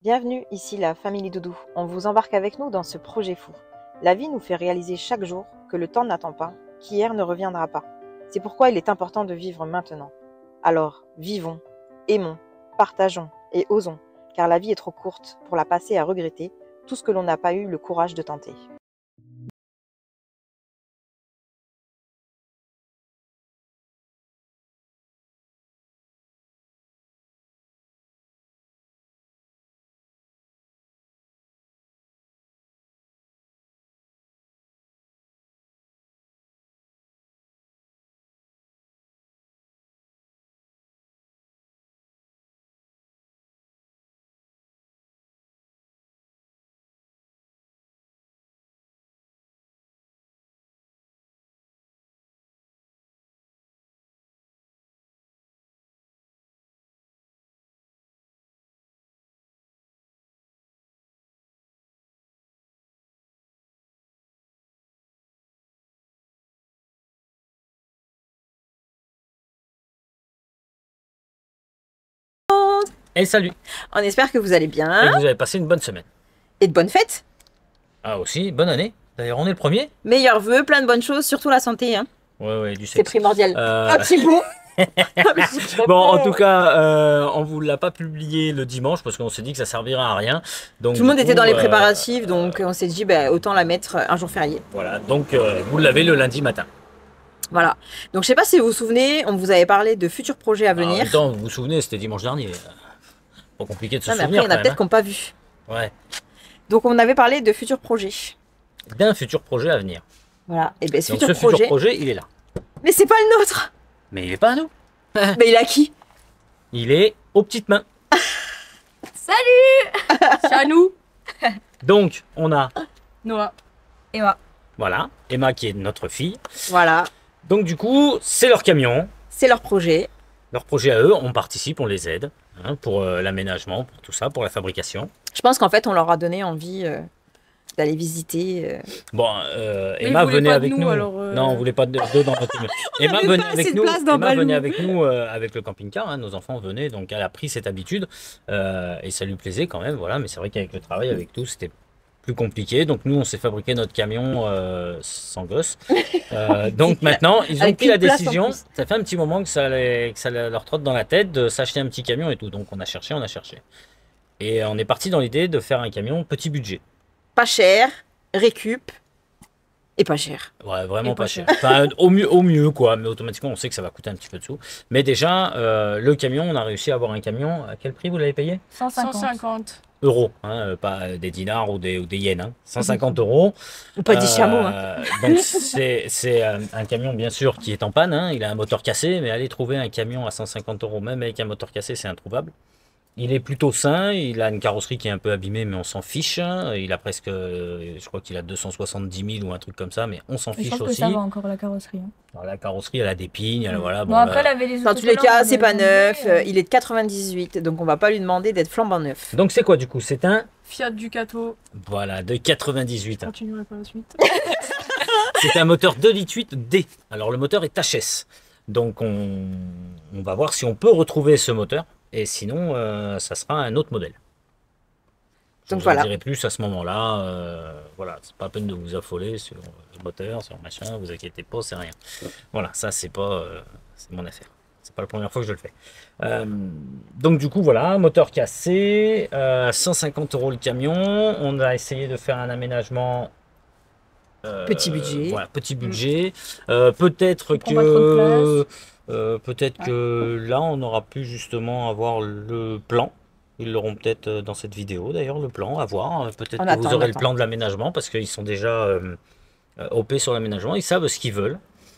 Bienvenue, ici la Famille Doudou. On vous embarque avec nous dans ce projet fou. La vie nous fait réaliser chaque jour que le temps n'attend pas, qu'hier ne reviendra pas. C'est pourquoi il est important de vivre maintenant. Alors, vivons, aimons, partageons et osons, car la vie est trop courte pour la passer à regretter tout ce que l'on n'a pas eu le courage de tenter. Et salut. On espère que vous allez Et bien que vous avez passé une bonne semaine. et de bonnes fêtes. Ah aussi, bonne année. D'ailleurs, on est le premier. Meilleurs vœux, plein de bonnes choses, surtout la santé. Hein. Ouais, du C'est sexe. primordial. Euh, Thibaut. Bon, en tout cas, on vous l'a pas publié le dimanche parce qu'on s'est dit que ça servira à rien. Donc, Tout le monde du était coup, dans les préparatifs, donc on s'est dit autant la mettre un jour férié. Voilà, donc vous l'avez le lundi matin. Voilà. Donc je sais pas si vous vous souvenez, on vous avait parlé de futurs projets à En venir. même temps, vous vous souvenez, c'était dimanche dernier. Pas compliqué de se Non, mais souvenir. après, il y en a quand peut-être même, qui n'ont pas vu. hein. Ouais. Donc on avait parlé de futurs projets. D'un futur projet à venir. Voilà. Et bien ce Donc, futur ce futur projet. projet, il est là. Mais c'est pas le nôtre. Mais il est pas à nous. Mais il est à qui? Il est aux petites mains. Salut. C'est à nous. Donc, on a, Noah. Et moi. voilà, Emma qui est notre fille. Voilà. Donc, du coup, c'est leur camion. C'est leur projet. Leur projet à eux, on participe, on les aide hein, pour l'aménagement, pour tout ça, pour la fabrication. Je pense qu'en fait on leur a donné envie d'aller visiter. Bon, Mais Emma ils voulaient venait pas de avec nous, nous. alors, Non, on voulait pas de deux dans notre camion. Emma avait venait pas avec assez de nous. place dans Emma Balou. venait avec nous avec le camping-car. Hein, nos enfants venaient, donc elle a pris cette habitude et ça lui plaisait quand même. Voilà, mais c'est vrai qu'avec le travail, avec tout, c'était plus compliqué. Donc nous, on s'est fabriqué notre camion sans gosse. Donc maintenant, ils ont Avec pris la une place en décision. plus. Ça fait un petit moment que ça leur trotte dans la tête de s'acheter un petit camion et tout. Donc on a cherché, on a cherché. Et on est parti dans l'idée de faire un camion petit budget. Pas cher, récup et pas cher. Ouais, vraiment Et pas pas cher. Enfin, au mieux, quoi. Mais automatiquement, on sait que ça va coûter un petit peu de sous. Mais déjà, le camion, on a réussi à avoir un camion. À quel prix vous l'avez payé? 150. Euros, hein, pas des dinars ou des yens. Hein. 150 euros. Ou pas 10 chameaux. Hein. Donc, c'est un camion, bien sûr, qui est en panne. Hein. Il a un moteur cassé. Mais aller trouver un camion à 150 euros, même avec un moteur cassé, c'est introuvable. Il est plutôt sain, il a une carrosserie qui est un peu abîmée, mais on s'en fiche. Il a presque, je crois qu'il a 270 000 ou un truc comme ça, mais on s'en Mais je fiche pense que aussi. ça va encore la carrosserie. Hein. Alors, la carrosserie, elle a des pignes, elle, voilà. Bon, après, elle avait les Dans tous les cas, c'est pas neuf. Il est de 98, donc on va pas lui demander d'être flambant neuf. Donc c'est quoi du coup? C'est un, Fiat Ducato. voilà, de 98. Continuerai pas la suite. C'est un moteur 2,8 litres D. Alors le moteur est HS. Donc on va voir si on peut retrouver ce moteur. Et sinon, ça sera un autre modèle. Je Donc vous voilà. en dirai plus à ce moment-là. Voilà, c'est pas la peine de vous affoler sur le moteur, sur machin. Vous inquiétez pas, c'est rien. Voilà, ça c'est pas, c'est mon affaire. C'est pas la première fois que je le fais. Donc du coup voilà, moteur cassé, 150 euros le camion. On a essayé de faire un aménagement. Petit budget. Voilà, petit budget. Peut-être prend pas trop de que. Peut-être que là, on aura pu justement avoir le plan. Ils l'auront peut-être dans cette vidéo, d'ailleurs, le plan à voir. Peut-être On que attend, vous on aurez le attend. plan de l'aménagement parce qu'ils sont déjà OP sur l'aménagement. Ils savent ce qu'ils veulent.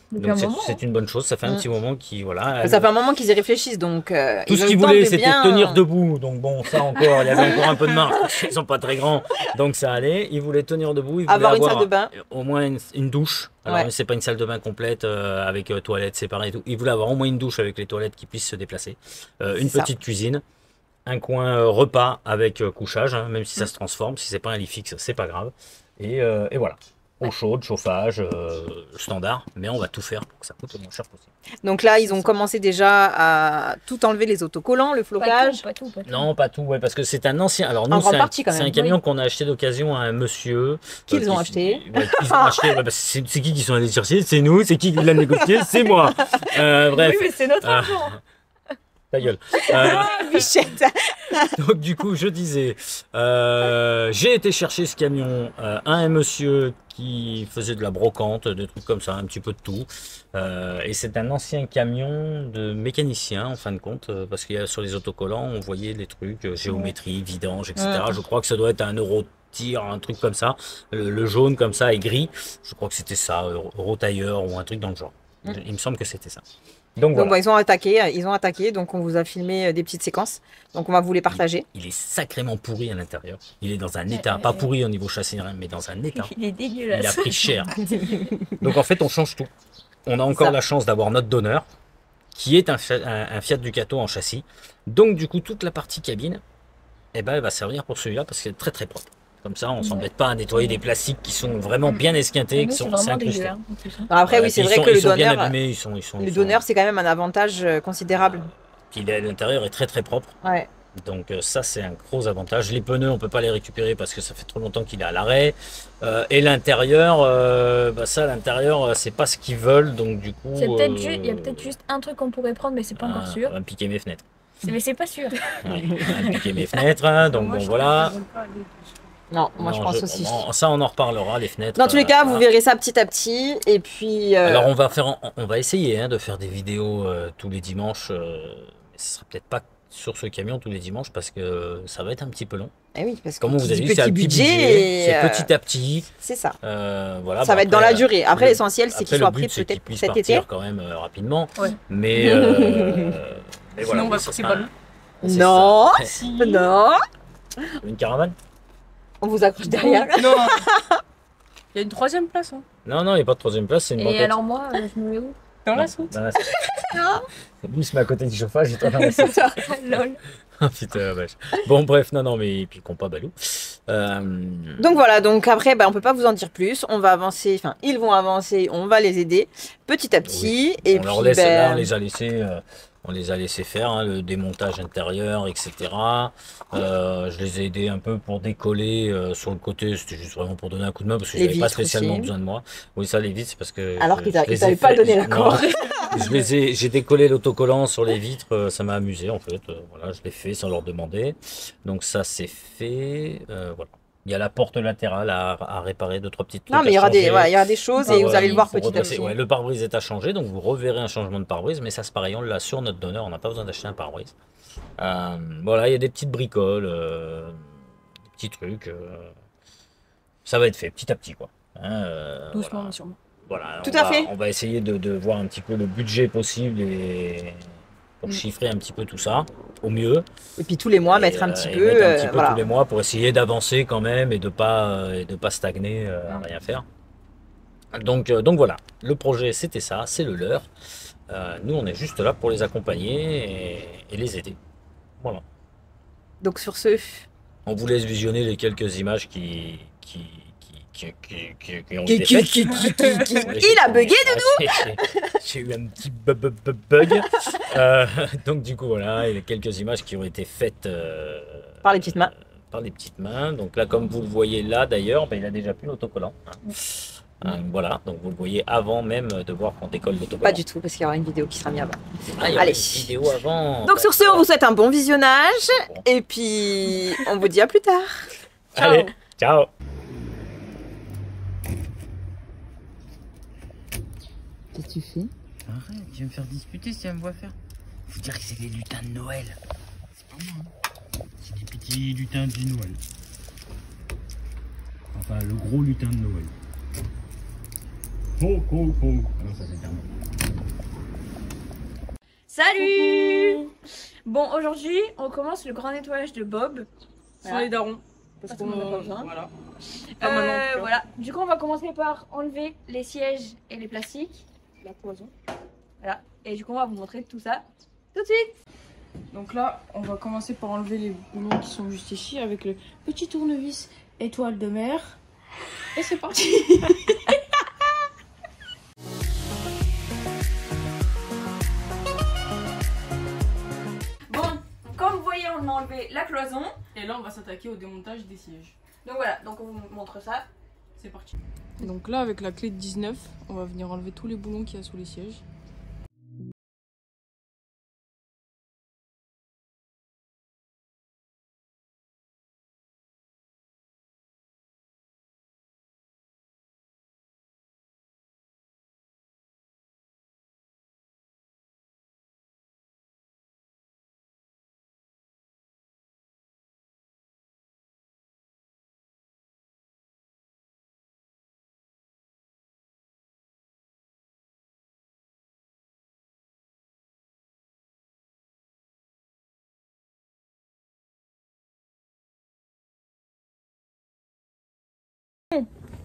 Depuis Donc un moment. c'est une bonne chose. Ça fait un petit moment qu'ils voilà. Ça fait un moment qu'ils y réfléchissent, donc Tout ils ce ont qu'ils le temps voulaient, de c'était bien- tenir debout. Donc bon, ça encore, il y avait encore un peu de marge. Ils sont pas très grands, donc ça allait. Ils voulaient tenir debout. Ils voulaient Avoir une salle de bain. au moins une douche. Alors, Ouais. c'est pas une salle de bain complète avec toilettes séparées et tout. Ils voulaient avoir au moins une douche avec les toilettes qui puissent se déplacer. Une ça. petite cuisine. Un coin repas avec couchage, hein, même si ça se transforme. Si c'est pas un lit fixe, c'est pas grave. Et voilà. Eau chaude, chauffage, standard, mais on va tout faire pour que ça coûte le moins cher possible. Donc là, ils ont commencé déjà à tout enlever, les autocollants, le flocage. Pas tout. Non, pas tout, ouais, parce que c'est un ancien. Alors nous, En grande partie, quand c'est même. un camion qu'on a acheté d'occasion à un monsieur. Qu'ils ont acheté. Ouais, qu'ils ont acheté. Ouais, bah, c'est qui sont allés chercher? C'est nous. C'est qui l'a négocié? C'est moi. Bref. Oui, mais c'est notre argent. Ta gueule. Bichette. Donc du coup, je disais, j'ai été chercher ce camion à un monsieur qui faisait de la brocante, des trucs comme ça, un petit peu de tout. Et c'est un ancien camion de mécanicien en fin de compte, parce qu'il y a sur les autocollants, on voyait les trucs, géométrie, vidange, etc. Ouais. Je crois que ça doit être un Euro-Tir, un truc comme ça, le jaune comme ça et gris. Je crois que c'était ça, Euro-Tailleur ou un truc dans le genre. Il me semble que c'était ça. Donc Donc voilà. bon, ils ont attaqué, donc on vous a filmé des petites séquences. Donc on va vous les partager. Il est sacrément pourri à l'intérieur. Il est dans un état, pas pourri au niveau châssis, mais dans un état. Il est dégueulasse. Il a pris cher. Donc en fait, on change tout. On a encore Ça. la chance d'avoir notre donneur, qui est un Fiat Ducato en châssis. Donc du coup, toute la partie cabine, eh ben, elle va servir pour celui-là parce qu'elle est très très propre. Comme ça, on s'embête pas à nettoyer des plastiques qui sont vraiment bien esquintés, qui C'est sont vraiment incrustés. dégueu. En plus, hein. Alors après, oui, c'est vrai que ils sont bien abîmés, le donneur, c'est quand même un avantage considérable. Puis l'intérieur est très très propre. Ouais. Donc ça c'est un gros avantage. Les pneus on peut pas les récupérer parce que ça fait trop longtemps qu'il est à l'arrêt. Et l'intérieur, l'intérieur c'est pas ce qu'ils veulent donc du coup. Il y a peut-être juste un truc qu'on pourrait prendre mais c'est pas encore sûr. Va me piquer mes fenêtres. Mais c'est pas sûr. Ouais, va me piquer mes fenêtres. Hein, donc bon voilà. Non, moi je Non, pense aussi. Ça on en reparlera les fenêtres. Dans tous les cas, vous voilà. verrez ça petit à petit. Et puis. Alors on va essayer hein, de faire des vidéos tous les dimanches. Mais ce sera peut-être pas sur ce camion tous les dimanches parce que ça va être un petit peu long. Eh oui, parce que Comme vous qui avez dit dit, c'est un petit petit budget. budget, Et, c'est petit à petit. C'est ça. Voilà, Ça va être dans la durée. Après, l'essentiel, c'est qu'ils soient pris peut-être peut-être puissent cet été. partir quand même rapidement. Ouais. Mais, mais voilà, on va oui, ça pousser sera pas loin. c'est Non, ça. Si. non. Une caravane? On vous accroche derrière. Non. Il y a une troisième place. Hein. Non, non, il n'y a pas de troisième place, c'est une Et banquette. alors moi, je me mets où? Dans la soute. Dans la soute. Lui, il se met à côté du chauffage et toi dans la soute. Lol. Ah, putain, la vache. Bon, bref, non, mais puis compas balou. Donc voilà, donc après, on peut pas vous en dire plus. On va avancer, enfin, ils vont avancer, on va les aider petit à petit. Oui. Et on puis, leur laisse, là, on les a laissé faire, hein, le démontage intérieur, etc. Je les ai aidés un peu pour décoller sur le côté, c'était juste vraiment pour donner un coup de main parce que Les j'avais pas vitres spécialement aussi. besoin de moi. Oui, ça, les vitres, c'est parce que. Alors je qu'ils les ai t'avaient pas fait- donné non, l'accord. j'ai décollé l'autocollant sur les vitres, ça m'a amusé en fait. Voilà, je l'ai fait sans leur demander. Donc ça, c'est fait. Voilà. Il y a la porte latérale à réparer, 2-3 petites trucs. Non, mais il y aura des choses et vous allez le voir Faut petit à redresser. petit. Ouais, le pare-brise est à changer, donc vous reverrez un changement de pare-brise, mais ça c'est pareil, on l'a sur notre donneur, on n'a pas besoin d'acheter un pare-brise. Voilà, il y a des petites bricoles, des petits trucs. Ça va être fait petit à petit, quoi. Hein, Doucement, voilà. mais sûrement. Voilà, Tout à fait. On va essayer de voir un petit peu le budget possible et pour chiffrer un petit peu tout ça au mieux. Et puis tous les mois, mettre un petit Et peu. mettre un petit peu Voilà. tous les mois pour essayer d'avancer quand même et de pas stagner à rien faire. Donc voilà, le projet c'était ça, c'est le leur. Nous on est juste là pour les accompagner et les aider. Voilà. Donc sur ce, On vous laisse visionner les quelques images qui ont été faites. il a bugué. J'ai eu un petit bug. Donc du coup voilà, il y a quelques images qui ont été faites Par les petites mains. Par les petites mains. Donc là, comme vous le voyez là d'ailleurs, il a déjà plus l'autocollant. Voilà, donc vous le voyez avant même de voir qu'on décolle l'autocollant. Pas du tout, parce qu'il y aura une vidéo qui sera mise avant. Ah, il y aura Allez. une vidéo avant. Donc sur ce, on vous souhaite un bon visionnage. Bon. Et puis, on vous dit à plus tard. Ciao. Allez, ciao. Qu'est-ce que tu fais? Arrête, je vais me faire disputer si elle me voit faire. Faut dire que c'est les lutins de Noël. C'est pas moi. C'est des petits lutins de Noël. Enfin, le gros lutin de Noël. Oh, oh, oh. Ah non, ça c'est terminé. Salut. Bon, aujourd'hui, on commence le grand nettoyage de Bob. Sur les darons. Parce qu'on en a pas besoin. Voilà. Pas maintenant, en tout cas. Voilà. Du coup, on va commencer par enlever les sièges et les plastiques. La poison. Voilà. Et du coup, on va vous montrer tout ça tout de suite. Donc là, on va commencer par enlever les boulons qui sont juste ici avec le petit tournevis étoile de mer. Et c'est parti. Bon, comme vous voyez, on a enlevé la cloison. Et là, on va s'attaquer au démontage des sièges. Donc voilà, donc on vous montre ça. C'est parti. Donc là, avec la clé de 19, on va venir enlever tous les boulons qu'il y a sous les sièges.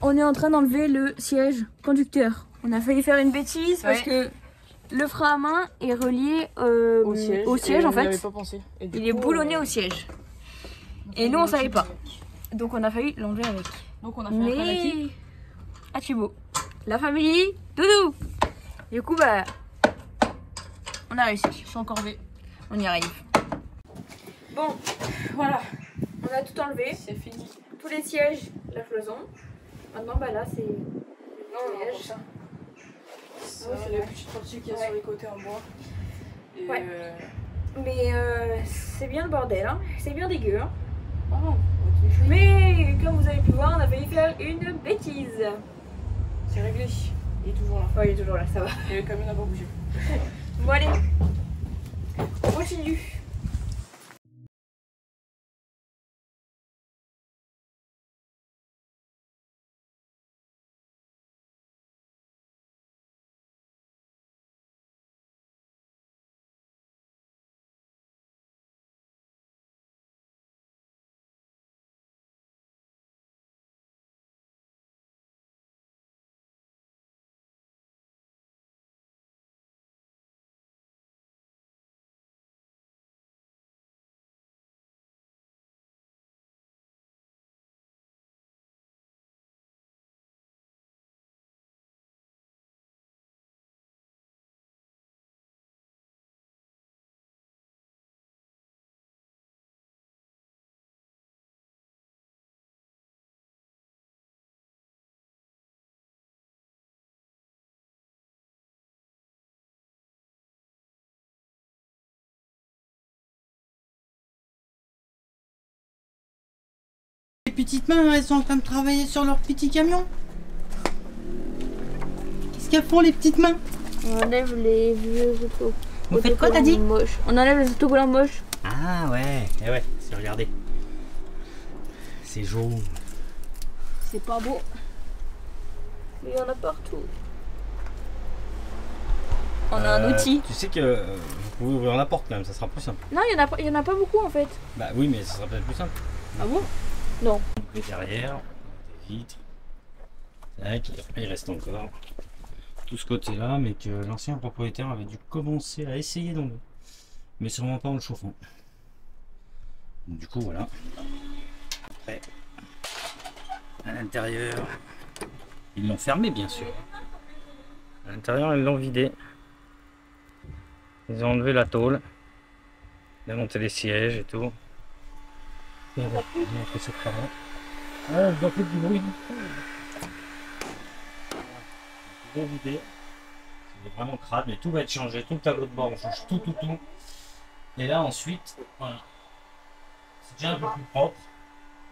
On est en train d'enlever le siège conducteur. On a failli faire une bêtise parce que le frein à main est relié au siège en fait. Pas pensé. Et Il est boulonné au siège. Et nous on savait pas. Donc on a failli l'enlever avec. Donc on a fait un appel à qui? À Thibaut. La famille Doudou. Du coup bah on a réussi. Je suis encore V. On y arrive. Bon, voilà. On a tout enlevé. C'est fini. Tous les sièges, la cloison. Maintenant bah là c'est Non, ça. Ça, c'est la petite partie qu'il y a sur les côtés en bois. Et Ouais. Mais c'est bien le bordel, hein. C'est bien dégueu. Hein. Ah, on va tout jouer. Mais comme vous avez pu voir, on a failli faire une bêtise. C'est réglé. Il est toujours là. Ouais, il est toujours là, ça va. Et le camion n'a pas bougé. Bon allez, on continue. Les petites mains, elles sont en train de travailler sur leur petit camion. Qu'est-ce qu'elles font les petites mains? On enlève les vieux autos. Vous faites quoi, t'as dit? Moches. On enlève les autocollants moches. Ah ouais, et ouais, c'est regardez. C'est jaune. C'est pas beau. Mais il y en a partout. On a un outil. Tu sais que vous pouvez ouvrir la porte quand même, ça sera plus simple. Non, il y en a pas beaucoup en fait. Bah oui, mais ça sera peut-être plus simple. Ah bon? Non. Donc les derrière, des vitres. Tac, il reste encore tout ce côté-là, mais que l'ancien propriétaire avait dû commencer à essayer d'enlever. Mais sûrement pas en le chauffant. Donc, du coup, voilà. Après, à l'intérieur, ils l'ont fermé bien sûr. À l'intérieur, ils l'ont vidé. Ils ont enlevé la tôle, démonté les sièges et tout. Et voilà, ils ont fait ça par là. Ah, on doit faire du bruit. Ils ont vidé. C'est vraiment crade, mais tout va être changé. Tout le tableau de bord, on change tout. Et là, ensuite, voilà. C'est déjà un peu plus propre.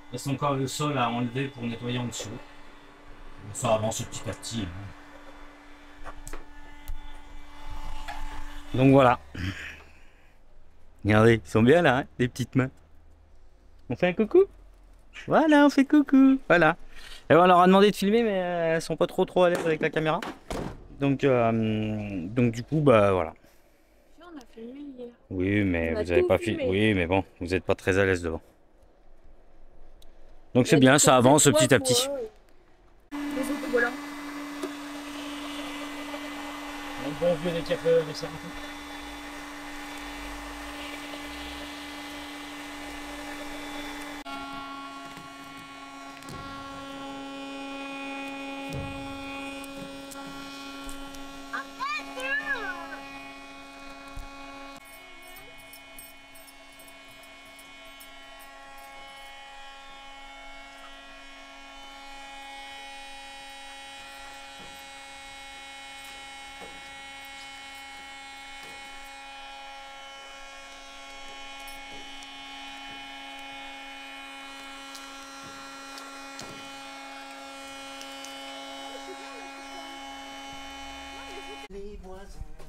Il reste encore le sol à enlever pour nettoyer en dessous. Ça avance petit à petit. Donc voilà. Regardez, ils sont bien là, hein, les petites mains. On fait un coucou? Voilà, on fait coucou. Voilà. Et on leur a demandé de filmer, mais elles sont pas trop à l'aise avec la caméra. Donc du coup, bah voilà. On a filmé hier. Oui, mais On a vous avez tout pas filmé. Oui, mais bon, vous n'êtes pas très à l'aise devant. Donc Il y c'est a bien, du ça avance côté petit à pour petit. eux. Les autocollants. Bon vieux des cafés, des cerveaux. voisins.